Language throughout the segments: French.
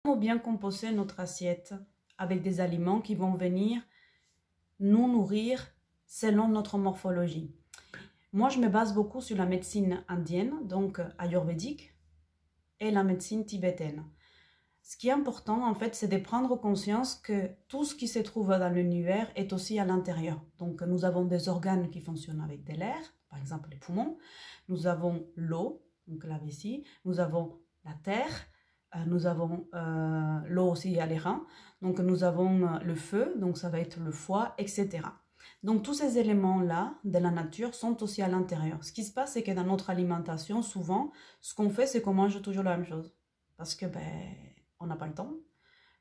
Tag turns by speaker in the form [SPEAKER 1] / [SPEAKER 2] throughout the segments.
[SPEAKER 1] Comment bien composer notre assiette avec des aliments qui vont venir nous nourrir selon notre morphologie. Moi, je me base beaucoup sur la médecine indienne, donc ayurvédique, et la médecine tibétaine. Ce qui est important, en fait, c'est de prendre conscience que tout ce qui se trouve dans l'univers est aussi à l'intérieur. Donc, nous avons des organes qui fonctionnent avec de l'air, par exemple les poumons. Nous avons l'eau, donc la vessie. Nous avons la terre. Nous avons l'eau aussi à les reins. Donc, nous avons le feu, donc ça va être le foie, etc. Donc, tous ces éléments-là de la nature sont aussi à l'intérieur. Ce qui se passe, c'est que dans notre alimentation, souvent, ce qu'on fait, c'est qu'on mange toujours la même chose. Parce que, on n'a pas le temps,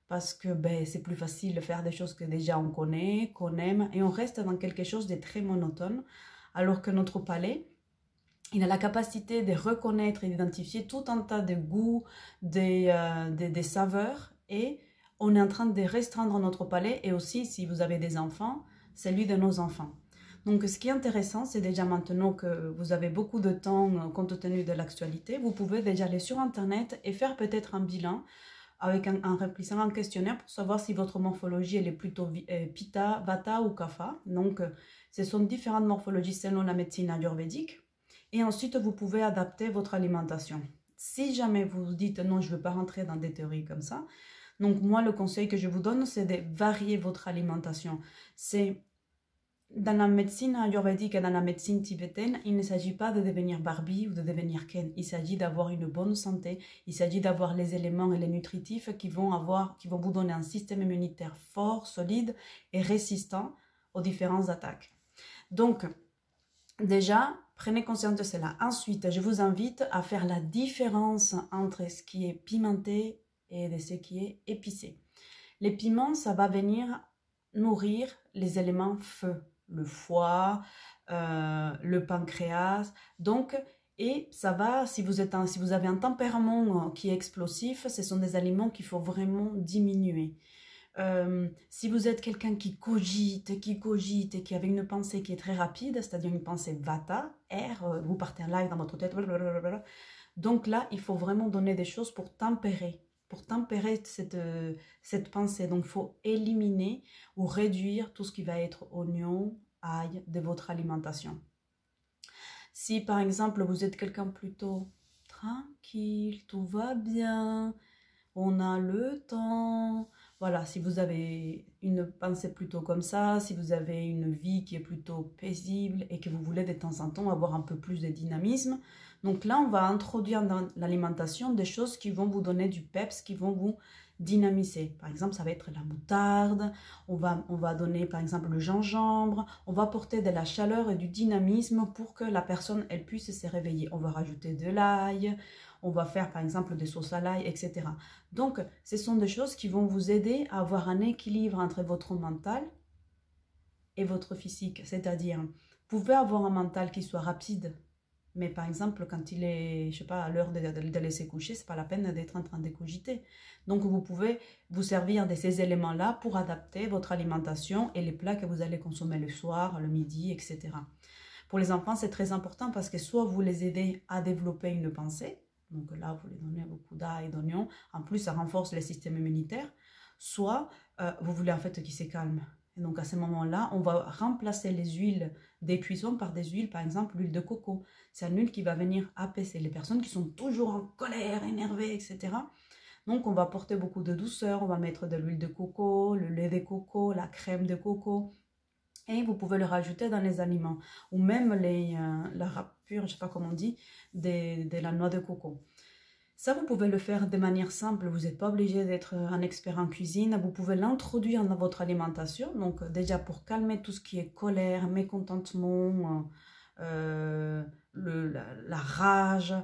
[SPEAKER 1] parce que c'est plus facile de faire des choses que déjà on connaît, qu'on aime, et on reste dans quelque chose de très monotone, alors que notre palais, il a la capacité de reconnaître et d'identifier tout un tas de goûts, des saveurs, et on est en train de restreindre notre palais, et aussi, si vous avez des enfants, celui de nos enfants. Donc, ce qui est intéressant, c'est déjà maintenant que vous avez beaucoup de temps compte tenu de l'actualité, vous pouvez déjà aller sur Internet et faire peut-être un bilan avec en remplissant un questionnaire pour savoir si votre morphologie elle est plutôt Pitta, Vata ou Kapha. Donc, ce sont différentes morphologies selon la médecine ayurvédique. Et ensuite, vous pouvez adapter votre alimentation. Si jamais vous dites non, je ne veux pas rentrer dans des théories comme ça, donc moi, le conseil que je vous donne, c'est de varier votre alimentation. C'est dans la médecine ayurvédique et dans la médecine tibétaine, il ne s'agit pas de devenir Barbie ou de devenir Ken. Il s'agit d'avoir une bonne santé. Il s'agit d'avoir les éléments et les nutritifs qui vont vous donner un système immunitaire fort, solide et résistant aux différentes attaques. Donc, déjà, prenez conscience de cela. Ensuite, je vous invite à faire la différence entre ce qui est pimenté et de ce qui est épicé. Les piments, ça va venir nourrir les éléments feu, le foie, le pancréas. Donc, et ça va, si vous avez un tempérament qui est explosif, ce sont des aliments qu'il faut vraiment diminuer. Si vous êtes quelqu'un qui cogite et qui avait une pensée qui est très rapide, c'est-à-dire une pensée vata, air, vous partez en live dans votre tête, blablabla. Donc là, il faut vraiment donner des choses pour tempérer cette pensée. Donc, il faut éliminer ou réduire tout ce qui va être oignon, ail de votre alimentation. Si, par exemple, vous êtes quelqu'un plutôt tranquille, tout va bien, on a le temps, voilà, si vous avez une pensée plutôt comme ça, si vous avez une vie qui est plutôt paisible et que vous voulez de temps en temps avoir un peu plus de dynamisme, donc là, on va introduire dans l'alimentation des choses qui vont vous donner du peps, qui vont vous dynamiser. Par exemple, ça va être la moutarde, on va donner par exemple le gingembre, on va apporter de la chaleur et du dynamisme pour que la personne, elle puisse se réveiller. On va rajouter de l'ail, on va faire par exemple des sauces à l'ail, etc. Donc, ce sont des choses qui vont vous aider à avoir un équilibre entre votre mental et votre physique. C'est-à-dire, vous pouvez avoir un mental qui soit rapide, mais par exemple, quand il est, je sais pas, à l'heure de laisser coucher, c'est pas la peine d'être en train de cogiter. Donc, vous pouvez vous servir de ces éléments-là pour adapter votre alimentation et les plats que vous allez consommer le soir, le midi, etc. Pour les enfants, c'est très important parce que soit vous les aidez à développer une pensée, donc là, vous les donnez beaucoup d'ail et d'oignons, en plus, ça renforce le système immunitaire, soit vous voulez en fait qu'ils se calment. Et donc, à ce moment-là, on va remplacer les huiles des cuissons par des huiles, par exemple, l'huile de coco. C'est une huile qui va venir apaiser les personnes qui sont toujours en colère, énervées, etc. Donc, on va apporter beaucoup de douceur, on va mettre de l'huile de coco, le lait de coco, la crème de coco. Et vous pouvez le rajouter dans les aliments. Ou même la râpure, je ne sais pas comment on dit, de la noix de coco. Ça, vous pouvez le faire de manière simple. Vous n'êtes pas obligé d'être un expert en cuisine. Vous pouvez l'introduire dans votre alimentation. Donc, déjà, pour calmer tout ce qui est colère, mécontentement, la rage,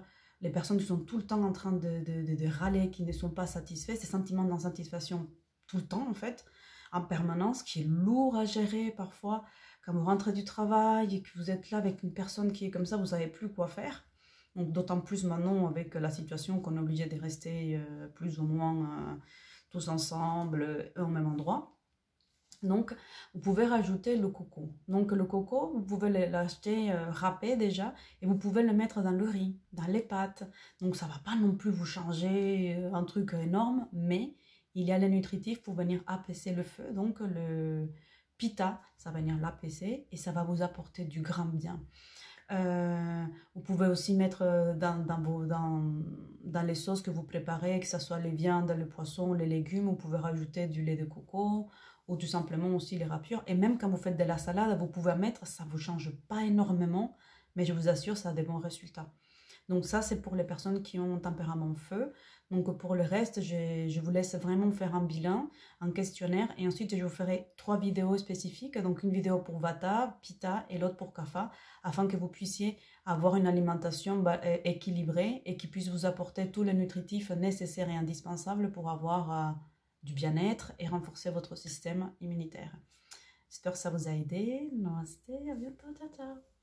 [SPEAKER 1] les personnes qui sont tout le temps en train de râler, qui ne sont pas satisfaits, ces sentiments d'insatisfaction tout le temps, en fait, en permanence, qui est lourd à gérer parfois. Quand vous rentrez du travail et que vous êtes là avec une personne qui est comme ça, vous ne savez plus quoi faire. Donc, d'autant plus maintenant avec la situation qu'on est obligé de rester plus ou moins tous ensemble au même endroit. Donc, vous pouvez rajouter le coco. Donc, le coco, vous pouvez l'acheter râpé déjà et vous pouvez le mettre dans le riz, dans les pâtes. Donc, ça ne va pas non plus vous changer un truc énorme, mais il y a les nutritifs pour venir apaiser le feu. Donc, le pita, ça va venir l'apaiser et ça va vous apporter du grain bien. Vous pouvez aussi mettre dans les sauces que vous préparez, que ce soit les viandes, les poissons, les légumes, vous pouvez rajouter du lait de coco ou tout simplement aussi les râpures. Et même quand vous faites de la salade, vous pouvez mettre, ça ne vous change pas énormément, mais je vous assure, ça a des bons résultats. Donc ça, c'est pour les personnes qui ont un tempérament feu. Donc pour le reste, je vous laisse vraiment faire un bilan, un questionnaire. Et ensuite, je vous ferai 3 vidéos spécifiques. Donc une vidéo pour Vata, Pitta et l'autre pour Kapha. Afin que vous puissiez avoir une alimentation équilibrée et qui puisse vous apporter tous les nutritifs nécessaires et indispensables pour avoir du bien-être et renforcer votre système immunitaire. J'espère que ça vous a aidé. Namaste, à bientôt, ciao ciao.